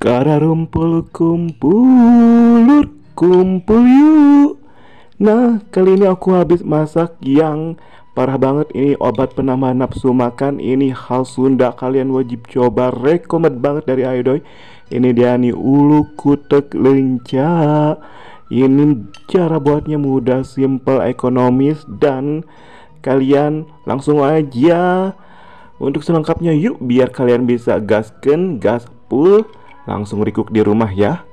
Kara rumpul kumpul, kumpul yuk. Nah, kali ini aku habis masak yang parah banget. Ini obat penambah nafsu makan. Ini khas Sunda, kalian wajib coba. Rekomen banget dari Ayodoy. Ini dia nih, ulu kutek lenca. Ini cara buatnya mudah, simple, ekonomis, dan kalian langsung aja. Untuk selengkapnya yuk, biar kalian bisa gasken, gaspul, langsung recook di rumah ya.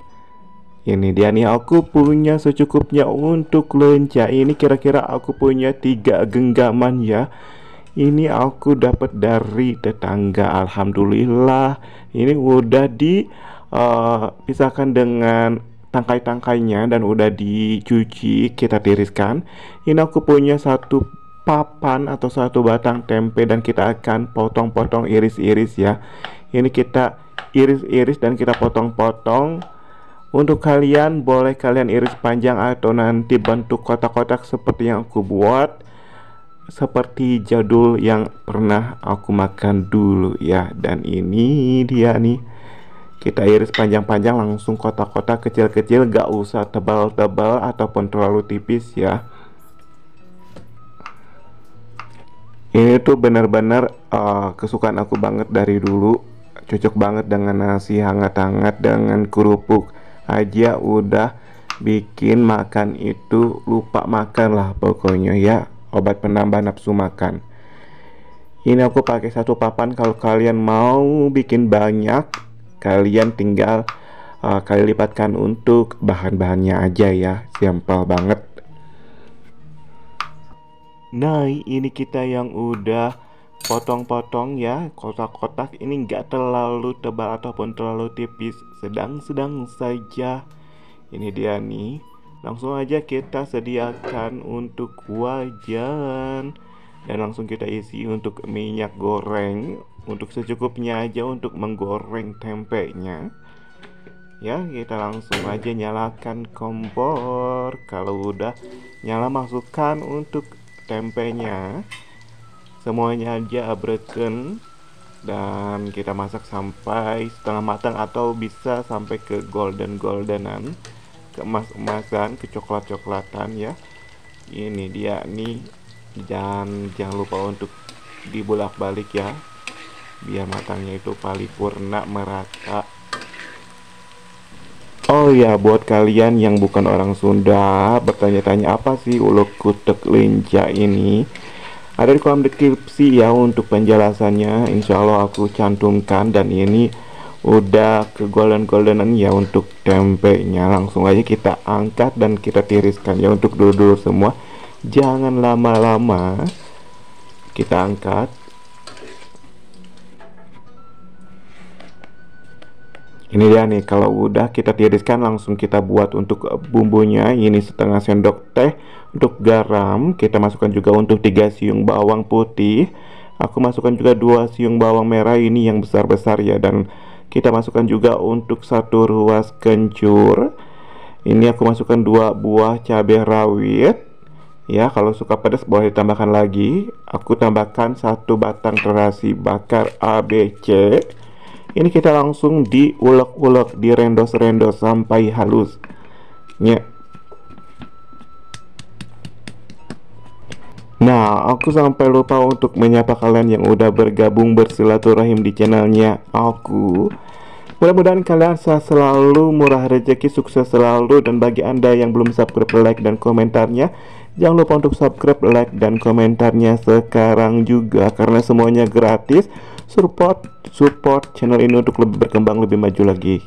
Ini dia nih, aku punya secukupnya untuk lenca. Ini kira-kira aku punya 3 genggaman ya. Ini aku dapat dari tetangga, alhamdulillah. Ini udah dipisahkan dengan tangkai-tangkainya dan udah dicuci, kita tiriskan. Ini aku punya satu papan atau satu batang tempe dan kita akan potong-potong, iris-iris ya. Ini kita iris-iris dan kita potong-potong. Untuk kalian, boleh kalian iris panjang atau nanti bentuk kotak-kotak seperti yang aku buat, seperti jadul yang pernah aku makan dulu ya. Dan ini dia nih, kita iris panjang-panjang, langsung kotak-kotak kecil-kecil, gak usah tebal-tebal ataupun terlalu tipis ya. Ini tuh benar-benar kesukaan aku banget dari dulu. Cocok banget dengan nasi hangat-hangat, dengan kerupuk aja udah bikin makan itu lupa makan lah pokoknya ya. Obat penambah nafsu makan. Ini aku pakai satu papan. Kalau kalian mau bikin banyak, kalian tinggal kali lipatkan untuk bahan-bahannya aja ya. Simple banget. Nah, ini kita yang udah potong-potong ya, kotak-kotak. Ini nggak terlalu tebal ataupun terlalu tipis, sedang-sedang saja. Ini dia nih, langsung aja kita sediakan untuk wajan dan langsung kita isi untuk minyak goreng, untuk secukupnya aja untuk menggoreng tempenya ya. Kita langsung aja nyalakan kompor. Kalau udah nyala, masukkan untuk tempenya, semuanya aja abreken dan kita masak sampai setengah matang atau bisa sampai ke goldenan, ke emas-emasan, ke coklat-coklatan ya. Ini dia nih, dan jangan lupa untuk dibolak-balik ya, biar matangnya itu paripurna, merata. Oh ya, buat kalian yang bukan orang Sunda bertanya-tanya apa sih uluk kutek lenca ini, ada di kolom deskripsi ya untuk penjelasannya. Insya Allah aku cantumkan. Dan ini udah ke goldenan ya untuk tempenya. Langsung aja kita angkat dan kita tiriskan ya untuk dulur-dulur semua. Jangan lama-lama, kita angkat. Ini dia nih, kalau udah kita tiriskan, langsung kita buat untuk bumbunya. Ini setengah sendok teh untuk garam. Kita masukkan juga untuk 3 siung bawang putih. Aku masukkan juga 2 siung bawang merah, ini yang besar-besar ya. Dan kita masukkan juga untuk 1 ruas kencur. Ini aku masukkan 2 buah cabai rawit ya. Kalau suka pedas boleh ditambahkan lagi. Aku tambahkan 1 batang terasi bakar ABC. Ini kita langsung diulek-ulek, direndos-rendos sampai halus ya. Nah, aku sampai lupa untuk menyapa kalian yang udah bergabung bersilaturahim di channelnya aku. Mudah-mudahan kalian sehat selalu, murah rezeki, sukses selalu. Dan bagi anda yang belum subscribe, like dan komentarnya, jangan lupa untuk subscribe, like dan komentarnya sekarang juga, karena semuanya gratis. Support channel ini untuk lebih berkembang, lebih maju lagi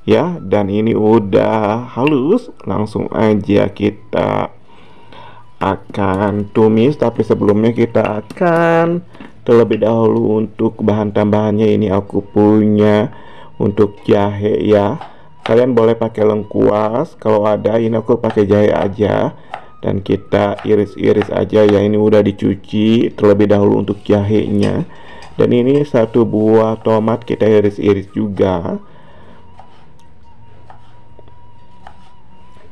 ya. Dan ini udah halus, langsung aja kita akan tumis. Tapi sebelumnya kita akan terlebih dahulu untuk bahan tambahannya. Ini aku punya untuk jahe ya. Kalian boleh pakai lengkuas kalau ada. Ini aku pakai jahe aja dan kita iris-iris aja ya. Ini udah dicuci terlebih dahulu untuk jahenya. Dan ini 1 buah tomat kita iris-iris juga.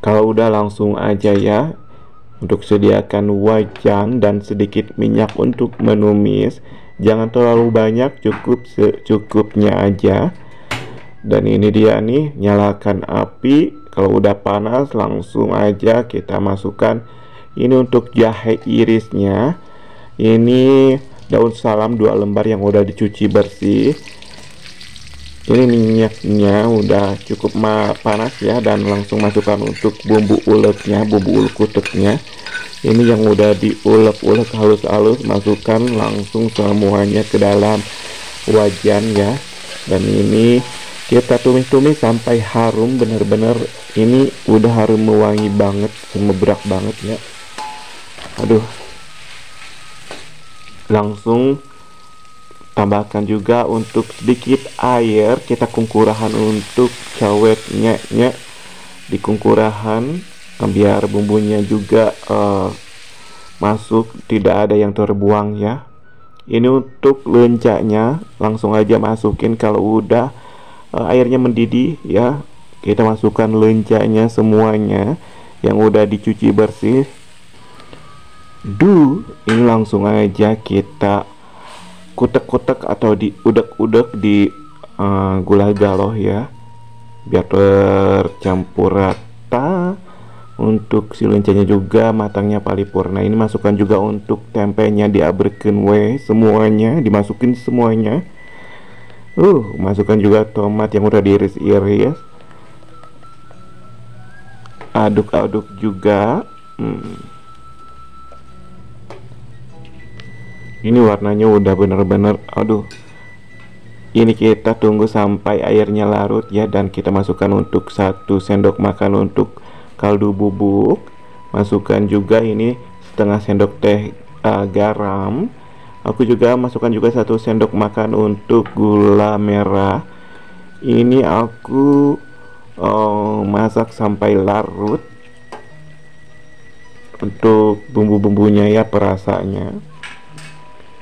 Kalau udah, langsung aja ya untuk sediakan wajan dan sedikit minyak untuk menumis. Jangan terlalu banyak, cukup secukupnya aja. Dan ini dia nih, nyalakan api. Kalau udah panas langsung aja kita masukkan ini untuk jahe irisnya. Ini daun salam 2 lembar yang udah dicuci bersih. Ini minyaknya udah cukup panas ya, dan langsung masukkan untuk bumbu uleknya, bumbu ulek kuteknya. Ini yang udah diulek-ulek halus-halus, masukkan langsung semuanya ke dalam wajan ya. Dan ini kita tumis-tumis sampai harum, bener-bener ini udah harum mewangi banget, semebrak banget ya. Aduh, langsung tambahkan juga untuk sedikit air, kita kungkurahan untuk cawetnya nya di kungkurahan, biar bumbunya juga masuk, tidak ada yang terbuang ya. Ini untuk lencanya, langsung aja masukin kalau udah airnya mendidih ya. Kita masukkan lencanya semuanya yang udah dicuci bersih. Ini langsung aja kita kutek-kutek atau diudek-udek di gula galuh ya, biar tercampur rata. Untuk si lencanya juga matangnya paripurna. Ini masukkan juga untuk tempenya, diabreken semuanya, dimasukin semuanya. Masukkan juga tomat yang udah diiris-iris, aduk-aduk juga. Ini warnanya udah bener-bener, aduh. Ini kita tunggu sampai airnya larut ya, dan kita masukkan untuk 1 sendok makan untuk kaldu bubuk. Masukkan juga ini setengah sendok teh garam. Aku juga masukkan juga 1 sendok makan untuk gula merah. Ini aku masak sampai larut untuk bumbu-bumbunya ya, perasanya.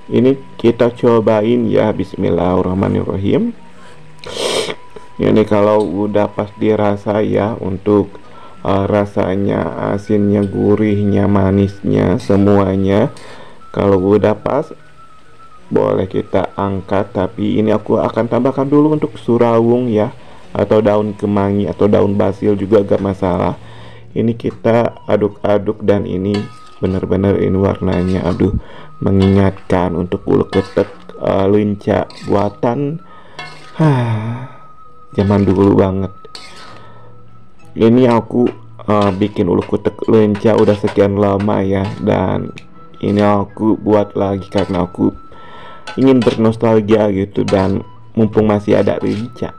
Ini kita cobain ya, bismillahirrahmanirrahim. Ini kalau udah pas dirasa ya, untuk rasanya, asinnya, gurihnya, manisnya, semuanya. Kalau udah pas, boleh kita angkat. Tapi ini aku akan tambahkan dulu untuk surawung ya, atau daun kemangi atau daun basil juga gak masalah. Ini kita aduk-aduk, dan ini bener-bener ini warnanya, aduh, mengingatkan untuk ulek kutek lenca buatan zaman dulu banget. Ini aku bikin ulek kutek lenca udah sekian lama ya, dan ini aku buat lagi karena aku ingin bernostalgia gitu, dan mumpung masih ada lenca.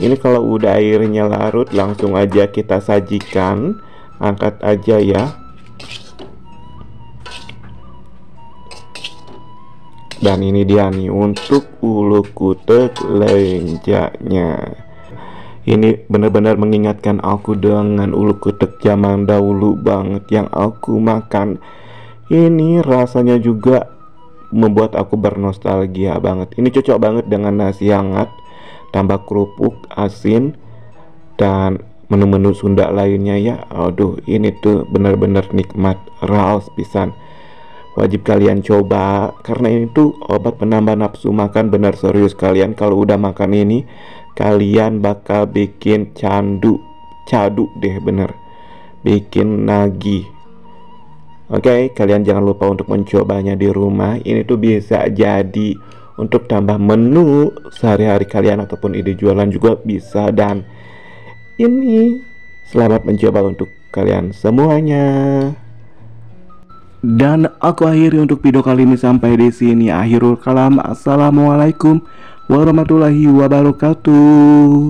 Ini kalau udah airnya larut langsung aja kita sajikan, angkat aja ya. Dan ini dia nih untuk ulek kutek lencanya. Ini benar-benar mengingatkan aku dengan ulek kutek zaman dahulu banget yang aku makan. Ini rasanya juga membuat aku bernostalgia banget. Ini cocok banget dengan nasi hangat, tambah kerupuk asin, dan menu-menu Sunda lainnya ya. Aduh, ini tuh benar-benar nikmat, raos pisan. Wajib kalian coba, karena ini tuh obat penambah nafsu makan, benar serius. Kalian kalau udah makan ini, kalian bakal bikin cadu deh, bener, bikin nagih. Oke, kalian jangan lupa untuk mencobanya di rumah. Ini tuh bisa jadi untuk tambah menu sehari-hari kalian, ataupun ide jualan juga bisa. Dan ini selamat mencoba untuk kalian semuanya. Dan aku akhiri untuk video kali ini sampai di sini. Akhirul kalam, assalamualaikum warahmatullahi wabarakatuh.